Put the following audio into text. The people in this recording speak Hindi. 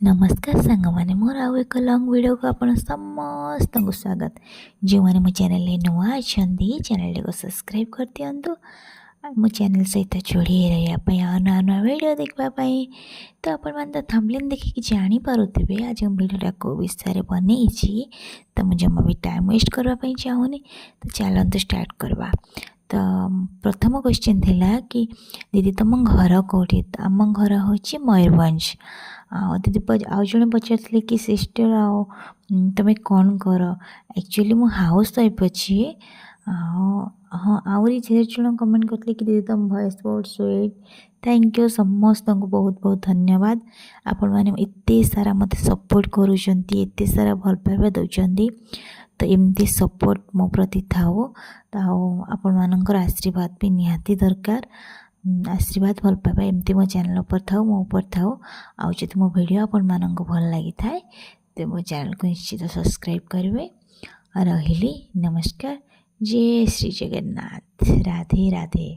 नमस्कार सांग मैंने मोर आउ एक लंग वीडियो को आपण समस्त को स्वागत। जो मैंने मो चैनल नुआ अच्छा चैनल को सब्सक्राइब कर दिंतु। मो चैनल सहित जोड़ी रहा नुआ नुआ वीडियो देखापी। तो आपण मैंने तो थंबनेल देखिए जानीपे आज वीडियोटा को विषय बनई। तो मुझे जमा भी टाइम वेस्ट करवाई चाहूनी। तो चलते स्टार्ट करवा। तो प्रथम क्वेश्चन थिला कि दीदी तुम घर कौटी? आम घर हूँ मयूरभंज। दीदी आउ जड़े पचारे कि सिस्टर तुम्हें कौन कर? एक्चुअली मु हाउस वाइफ अच्छी। हाँ आहरी ढेर जन कमेंट करते कि दीदी तुम वॉइस बहुत स्वीट। थैंक यू समस्त को बहुत बहुत धन्यवाद। आपण मैंने एते सारा मत सपोर्ट करुँच एते सारा भल पाइबा दौरान। तो एमती सपोर्ट मो प्रति थाओ। तो आपण मानकर आशीर्वाद भी निहाती दरकार। आशीर्वाद भल पाइबा एमती मो चैनल पर थाओ मो ऊपर थाओ। आउ जदि मो वीडियो आपण मानक भल लगी थाए तो मो चैनल को निश्चित सब्सक्राइब करेंगे। रही नमस्कार। जय श्री जगन्नाथ। राधे राधे।